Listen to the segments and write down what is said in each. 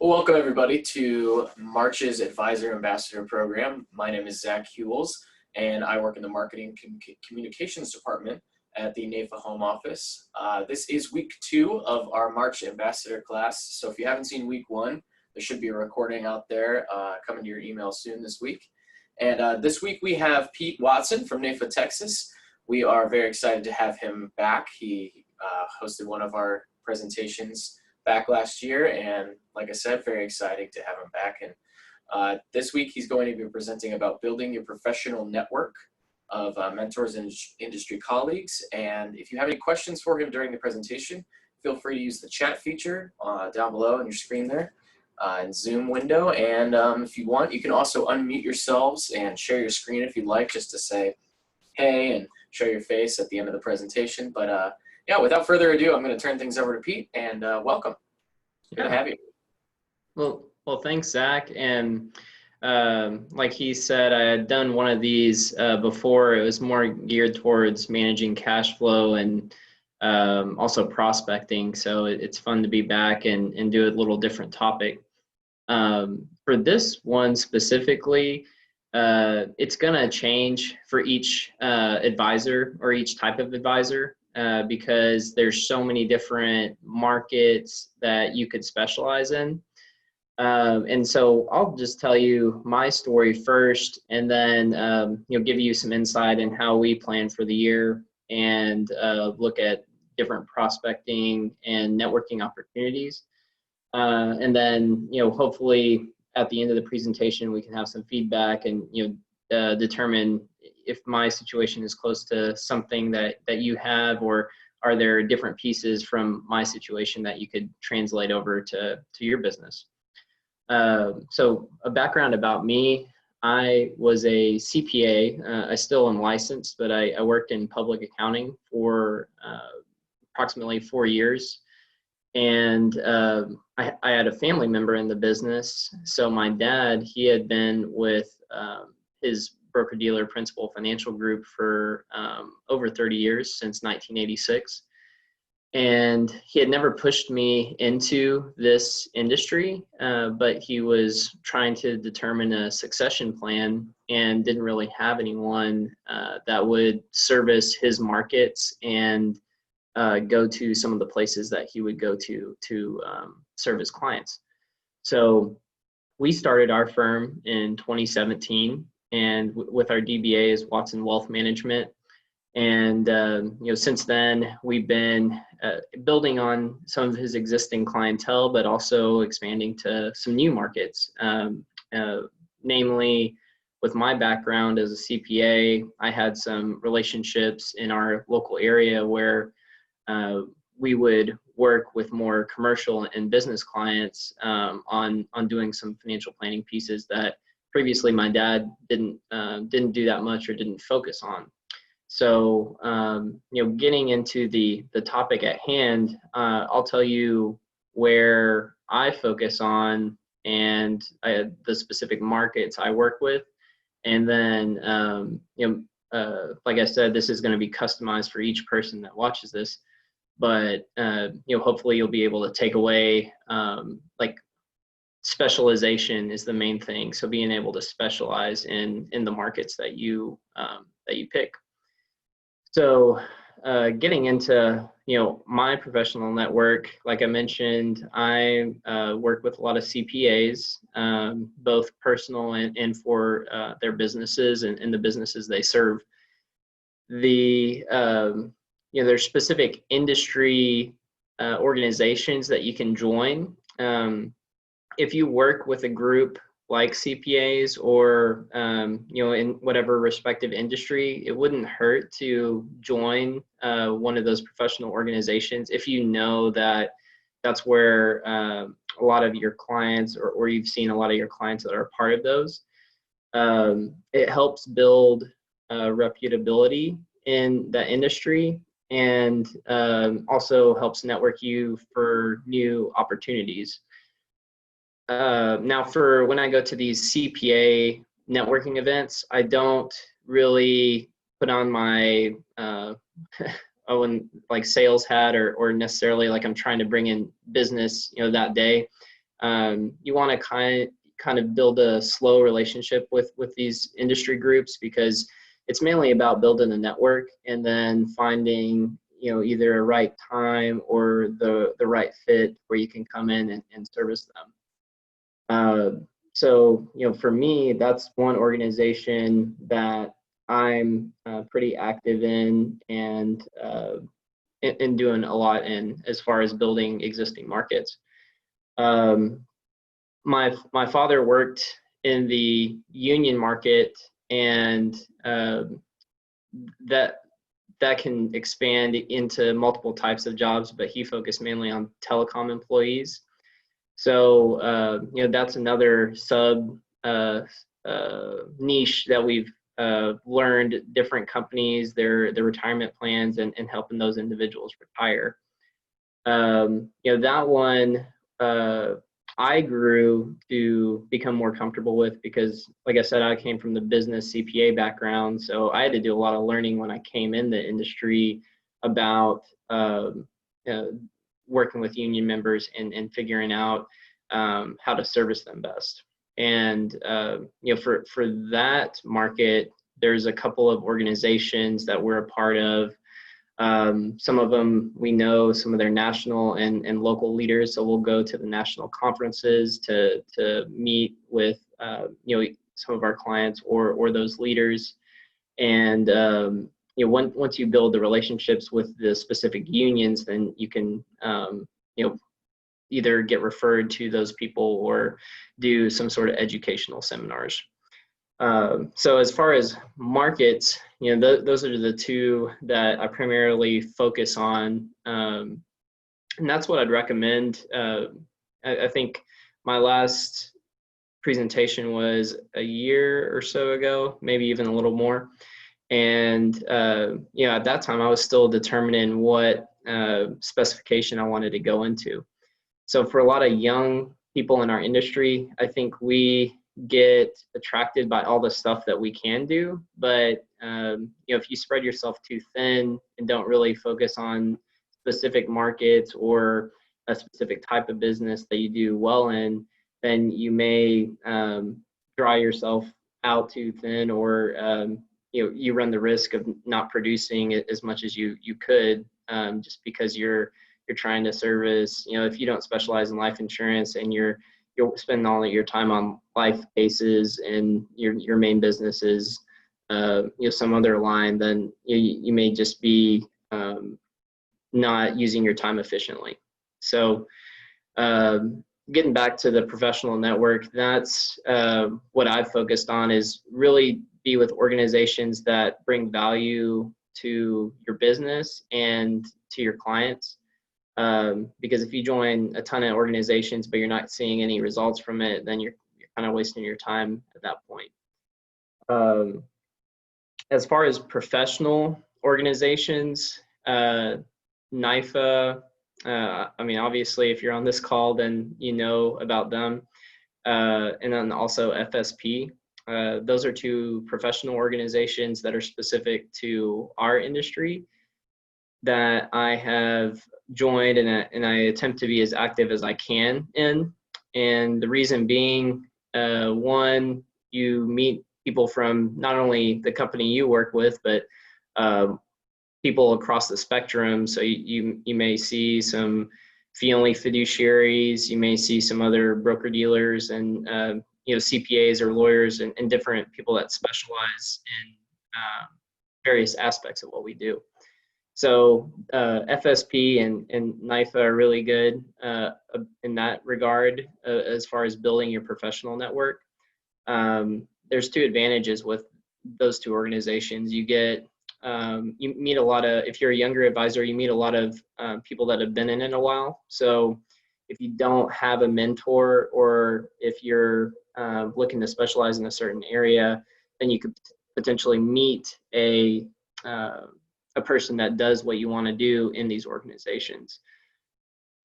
Well, welcome everybody to March's Advisor Ambassador Program. My name is Zach Hewells, and I work in the Marketing Communications Department at the NAFA Home Office. This is week 2 of our March Ambassador class, so if you haven't seen week 1, there should be a recording out there coming to your email soon this week. And this week we have Pete Watson from NAFA, Texas. We are very excited to have him back. He hosted one of our presentations back last year, and like I said, very exciting to have him back. And this week he's going to be presenting about building your professional network of mentors and industry colleagues. And if you have any questions for him during the presentation, feel free to use the chat feature down below on your screen there in Zoom window. And if you want, you can also unmute yourselves and share your screen if you'd like, just to say hey and show your face at the end of the presentation. But yeah, without further ado, I'm going to turn things over to Pete, and welcome. Good to have you. Well, thanks, Zach. And like he said, I had done one of these before. It was more geared towards managing cash flow and also prospecting. So it's fun to be back and do a little different topic. For this one specifically, it's going to change for each advisor or each type of advisor. Because there's so many different markets that you could specialize in. And so I'll just tell you my story first, and then give you some insight in how we plan for the year and look at different prospecting and networking opportunities. And then, hopefully at the end of the presentation, we can have some feedback and, determine if my situation is close to something that you have, or are there different pieces from my situation that you could translate over to your business. So a background about me: I was a CPA. I still am licensed, but I worked in public accounting for approximately 4 years. And I had a family member in the business. So my dad, he had been with his broker-dealer Principal Financial Group for over 30 years, since 1986. And he had never pushed me into this industry, but he was trying to determine a succession plan and didn't really have anyone that would service his markets and go to some of the places that he would go to serve his clients. So we started our firm in 2017. And with our DBA is Watson Wealth Management. And, since then we've been building on some of his existing clientele, but also expanding to some new markets. Namely, with my background as a CPA, I had some relationships in our local area where we would work with more commercial and business clients on doing some financial planning pieces that previously my dad didn't do that much or didn't focus on. So, getting into the topic at hand, I'll tell you where I focus on and the specific markets I work with. And then, like I said, this is going to be customized for each person that watches this. But, hopefully you'll be able to take away, specialization is the main thing. So being able to specialize in the markets that you pick. So getting into my professional network, like I mentioned, I work with a lot of CPAs, both personal and for their businesses and the businesses they serve. There's specific industry organizations that you can join. If you work with a group like CPAs or, in whatever respective industry, it wouldn't hurt to join one of those professional organizations if you know that that's where a lot of your clients or you've seen a lot of your clients that are part of those. It helps build reputability in the industry, and also helps network you for new opportunities. Now, for when I go to these CPA networking events, I don't really put on my sales hat or necessarily like I'm trying to bring in business, that day. you want to kind of build a slow relationship with these industry groups, because it's mainly about building a network and then finding, either a right time or the right fit where you can come in and service them. So, for me, that's one organization that I'm pretty active in and doing a lot in, as far as building existing markets. My father worked in the union market, and that can expand into multiple types of jobs, but he focused mainly on telecom employees. So, that's another sub niche that we've learned, different companies, their retirement plans, and helping those individuals retire. That one I grew to become more comfortable with, because, like I said, I came from the business CPA background. So I had to do a lot of learning when I came in the industry about working with union members and figuring out how to service them best. And for that market, there's a couple of organizations that we're a part of. Some of them we know, some of their national and local leaders. So we'll go to the national conferences to meet with some of our clients or those leaders. And once you build the relationships with the specific unions, then you can either get referred to those people or do some sort of educational seminars. So as far as markets, those are the two that I primarily focus on, and that's what I'd recommend. I think my last presentation was a year or so ago, maybe even a little more. And at that time, I was still determining what specification I wanted to go into. So for a lot of young people in our industry, I think we get attracted by all the stuff that we can do, but if you spread yourself too thin and don't really focus on specific markets or a specific type of business that you do well in, then you may dry yourself out too thin, or you run the risk of not producing as much as you could, just because you're trying to service, if you don't specialize in life insurance and you're spending all of your time on life cases and your main business is some other line, then you may just be not using your time efficiently. So getting back to the professional network, that's what I've focused on, is really be with organizations that bring value to your business and to your clients. Because if you join a ton of organizations but you're not seeing any results from it, then you're kind of wasting your time at that point. As far as professional organizations, NIFA, obviously if you're on this call, then you know about them, and then also FSP. Those are two professional organizations that are specific to our industry that I have joined and I attempt to be as active as I can in. And the reason being, one, you meet people from not only the company you work with, but people across the spectrum. So you may see some fee-only fiduciaries, you may see some other broker-dealers and CPAs or lawyers and different people that specialize in various aspects of what we do. So FSP and NIFA are really good in that regard, as far as building your professional network. There's two advantages with those two organizations. You get you meet a lot of, if you're a younger advisor, you meet a lot of people that have been in it a while. So if you don't have a mentor, or if you're looking to specialize in a certain area, then you could potentially meet a person that does what you want to do in these organizations.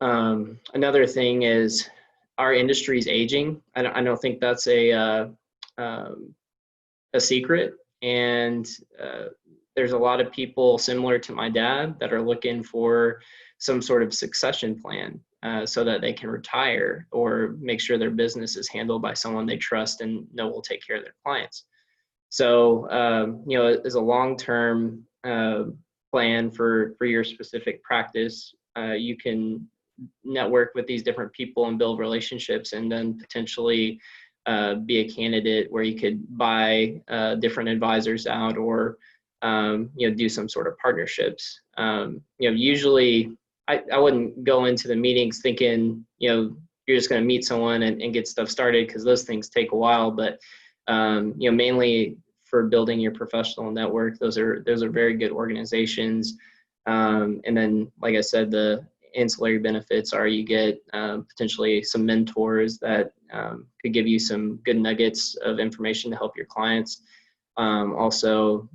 Another thing is our industry is aging. I don't think that's a secret, and there's a lot of people similar to my dad that are looking for some sort of succession plan. so that they can retire or make sure their business is handled by someone they trust and know will take care of their clients. So, as a long-term plan for your specific practice, you can network with these different people and build relationships, and then potentially be a candidate where you could buy different advisors out, or do some sort of partnerships. Usually I wouldn't go into the meetings thinking you're just going to meet someone and get stuff started, because those things take a while. But mainly for building your professional network, those are very good organizations. And then, like I said, the ancillary benefits are you get potentially some mentors that could give you some good nuggets of information to help your clients. Also,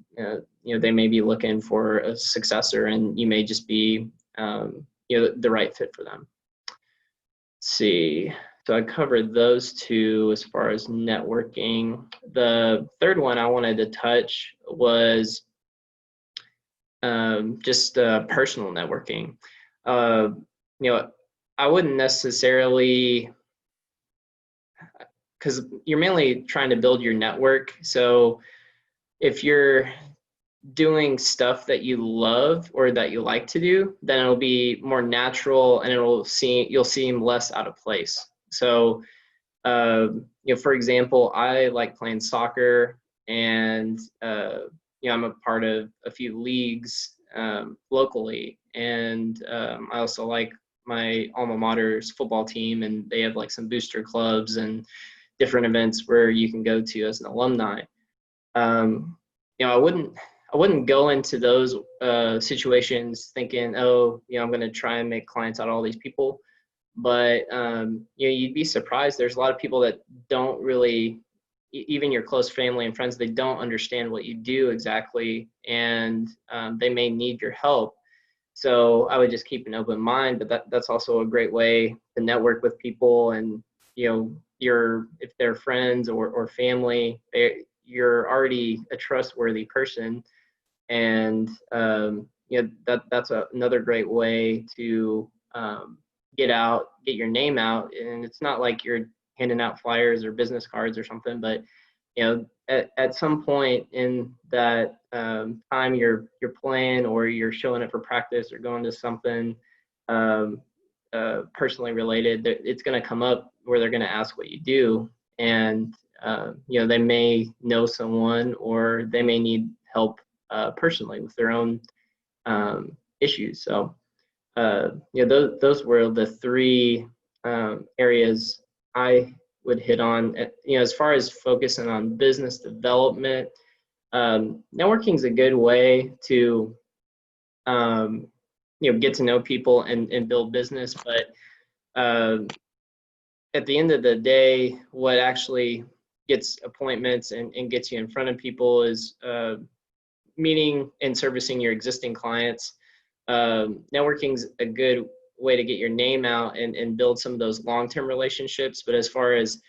they may be looking for a successor, and you may just be the right fit for them. Let's see. So I covered those two as far as networking. The third one I wanted to touch was just personal networking. I wouldn't necessarily, because you're mainly trying to build your network. So if you're doing stuff that you love or that you like to do, then it'll be more natural, and you'll seem less out of place. So, for example, I like playing soccer, and I'm a part of a few leagues locally, and I also like my alma mater's football team, and they have like some booster clubs and different events where you can go to as an alumni. I wouldn't go into those situations thinking, I'm going to try and make clients out of all these people. But you'd be surprised. There's a lot of people that don't really, even your close family and friends, they don't understand what you do exactly, and they may need your help. So I would just keep an open mind. But that's also a great way to network with people, and if they're friends or family, you're already a trustworthy person, and that's another great way to get your name out. And it's not like you're handing out flyers or business cards or something, but at some point in that time you're playing, or you're showing up for practice, or going to something personally related, it's going to come up where they're going to ask what you do. And they may know someone, or they may need help personally with their own issues. So those were the three areas I would hit on. As far as focusing on business development, networking is a good way to get to know people and build business. But at the end of the day, what actually gets appointments and gets you in front of people is meeting and servicing your existing clients. Networking's a good way to get your name out and build some of those long-term relationships. But as far as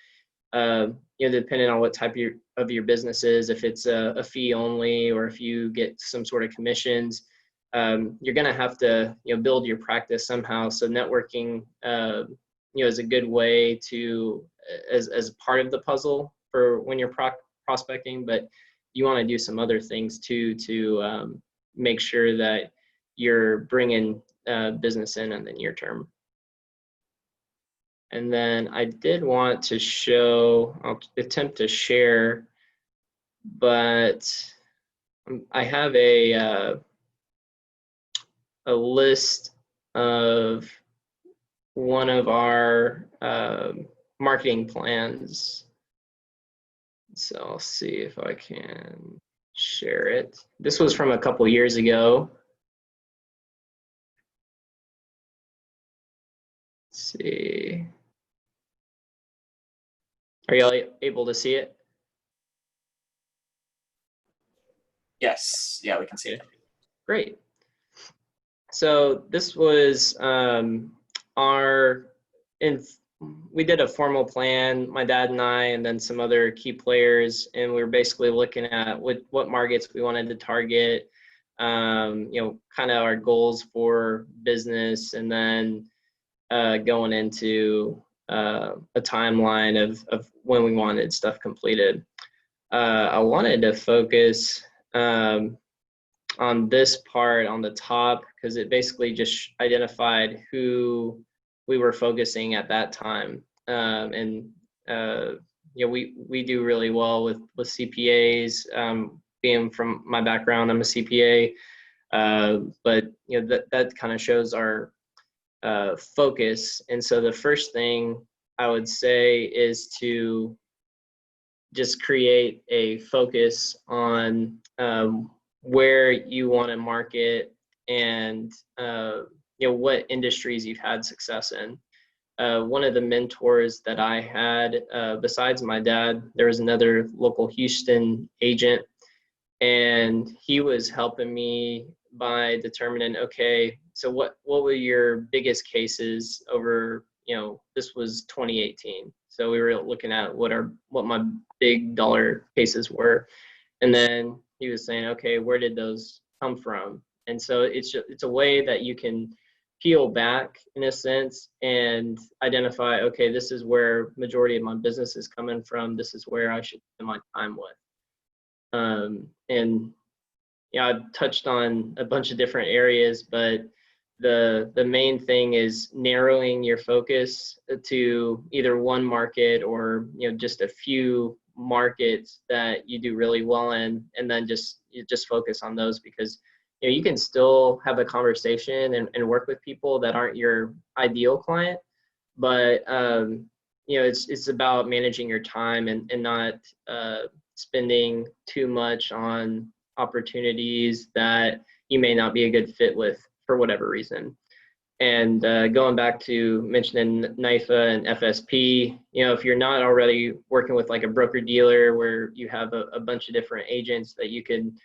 depending on what type of your business is, if it's a fee only, or if you get some sort of commissions, you're going to have to build your practice somehow. So networking is a good way to as part of the puzzle for when you're prospecting. But you want to do some other things too to make sure that you're bringing business in the near term. And then I did want to show, I'll attempt to share, but I have a list of one of our marketing plans. So I'll see if I can share it. This was from a couple years ago. Let's see. Are y'all able to see it? Yes. Yeah, we can see it. Great. So this was we did a formal plan, my dad and I, and then some other key players, and we were basically looking at what markets we wanted to target, kind of our goals for business, and then going into a timeline of when we wanted stuff completed. I wanted to focus on this part on the top because it basically just identified who we were focusing at that time. And we do really well with CPAs. Being from my background, I'm a CPA, but that kind of shows our focus. And so the first thing I would say is to just create a focus on where you want to market and what industries you've had success in. One of the mentors that I had, besides my dad, there was another local Houston agent, and he was helping me by determining, okay, so what were your biggest cases over, this was 2018. So we were looking at what my big dollar cases were. And then he was saying, okay, where did those come from? And so it's a way that you can peel back in a sense and identify, okay, this is where majority of my business is coming from. This is where I should spend my time with. And I've touched on a bunch of different areas, but the main thing is narrowing your focus to either one market or just a few markets that you do really well in, and then just focus on those, because you can still have a conversation and work with people that aren't your ideal client, but it's about managing your time and not spending too much on opportunities that you may not be a good fit with for whatever reason. And going back to mentioning NIFA and FSP, if you're not already working with like a broker dealer where you have a bunch of different agents that you can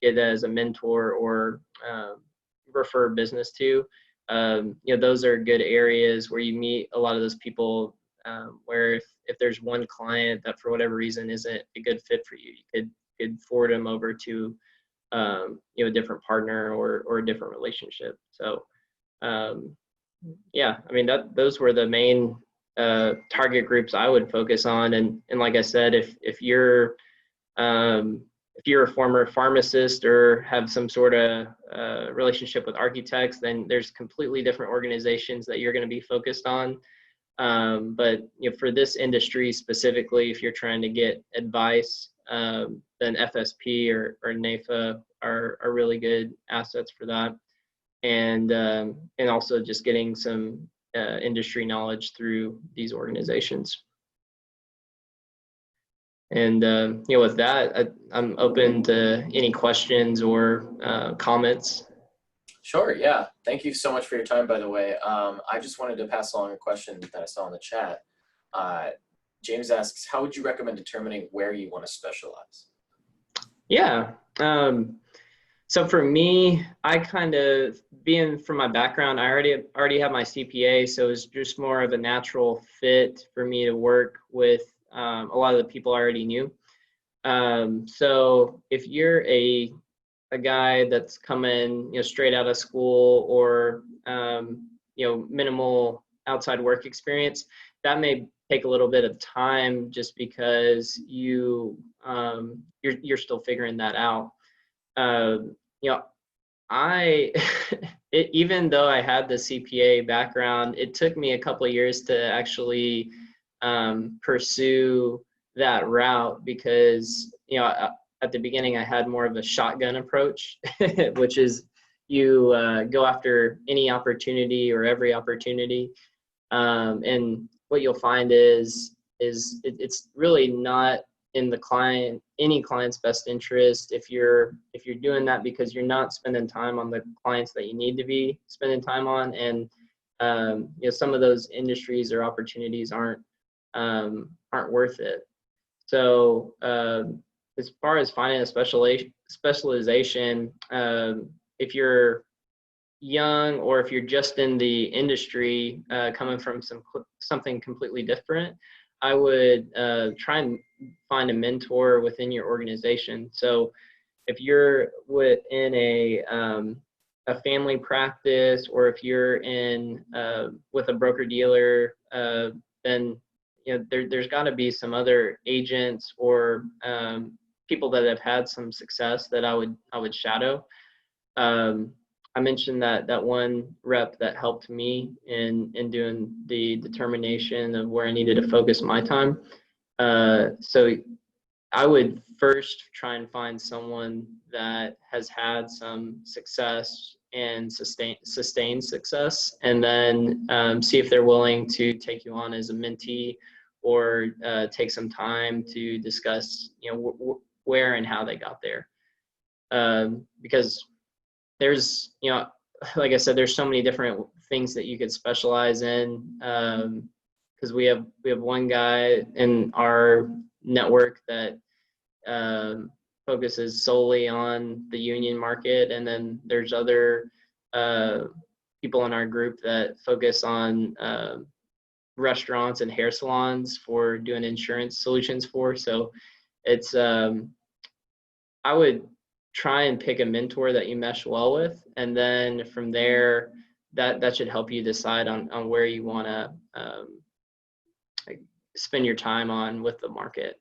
get as a mentor or refer business to, those are good areas where you meet a lot of those people, where if there's one client that for whatever reason isn't a good fit for you, you could forward them over to a different partner or a different relationship. So those were the main target groups I would focus on. And like I said, if you're a former pharmacist or have some sort of relationship with architects, then there's completely different organizations that you're going to be focused on. But for this industry specifically, if you're trying to get advice, then FSP or NAFA are really good assets for that. And also just getting some industry knowledge through these organizations. And with that, I'm open to any questions or comments. Sure, yeah. Thank you so much for your time, by the way. I just wanted to pass along a question that I saw in the chat. James asks, how would you recommend determining where you want to specialize? Yeah. So for me, I kind of, being from my background, I already have my CPA, so it's just more of a natural fit for me to work with a lot of the people I already knew. So if you're a guy that's coming, straight out of school or minimal outside work experience, that may take a little bit of time just because you're still figuring that out. Even though I had the CPA background, it took me a couple of years to actually pursue that route because, at the beginning I had more of a shotgun approach, which is you go after any opportunity or every opportunity. And what you'll find is it's really not in any client's best interest if you're doing that because you're not spending time on the clients that you need to be spending time on, and some of those industries or opportunities aren't worth it. So as far as finding a specialization, if you're young or if you're just in the industry coming from something completely different, I would try and find a mentor within your organization. So if you're within a a family practice, or if you're in with a broker dealer, then there's got to be some other agents or people that have had some success that I would shadow. I mentioned that one rep that helped me in doing the determination of where I needed to focus my time. So I would first try and find someone that has had some success and sustained success, and then see if they're willing to take you on as a mentee, or take some time to discuss, where and how they got there. Because there's, like I said, there's so many different things that you could specialize in. Because we have one guy in our network that focuses solely on the union market, and then there's other people in our group that focus on restaurants and hair salons for doing insurance solutions for. So it's I would try and pick a mentor that you mesh well with, and then from there that should help you decide on where you want to spend your time on with the market.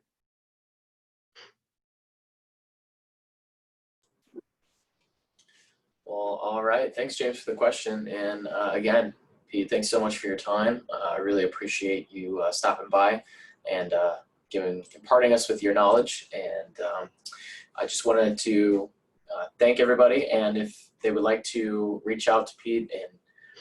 Well, all right. Thanks, James, for the question. And again, Pete, thanks so much for your time. I really appreciate you stopping by and imparting us with your knowledge. And I just wanted to thank everybody. And if they would like to reach out to Pete and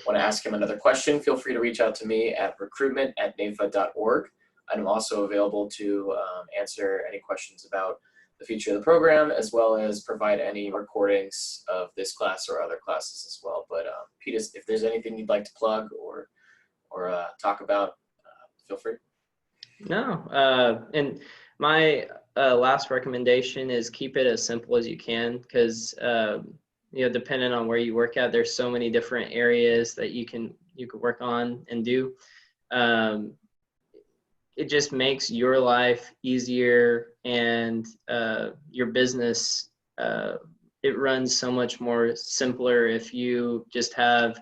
want to ask him another question, feel free to reach out to me at recruitment@nefa.org. I'm also available to answer any questions about the future of the program, as well as provide any recordings of this class or other classes as well. But Pete, if there's anything you'd like to plug or talk about, feel free. No, and my last recommendation is keep it as simple as you can, because depending on where you work at, there's so many different areas that you can work on and do. It just makes your life easier, and your business, it runs so much more simpler if you just have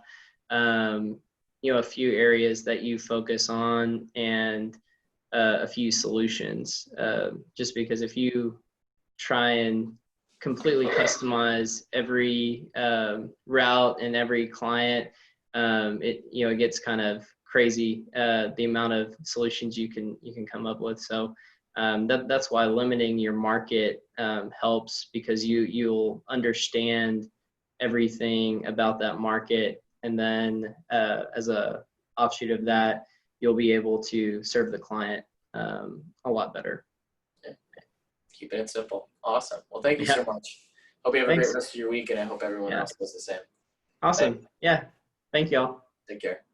a few areas that you focus on, and a few solutions. Just because if you try and completely customize every route and every client, it gets kind of crazy, the amount of solutions you can come up with. So that's why limiting your market helps, because you'll understand everything about that market, and then as a offshoot of that, you'll be able to serve the client a lot better. Keeping it simple. Awesome. Well, thank you Yeah. so much. Hope you have a Thanks. great rest of your week, and I hope everyone else does the same. Awesome. Thanks. Yeah. Thank y'all. Take care.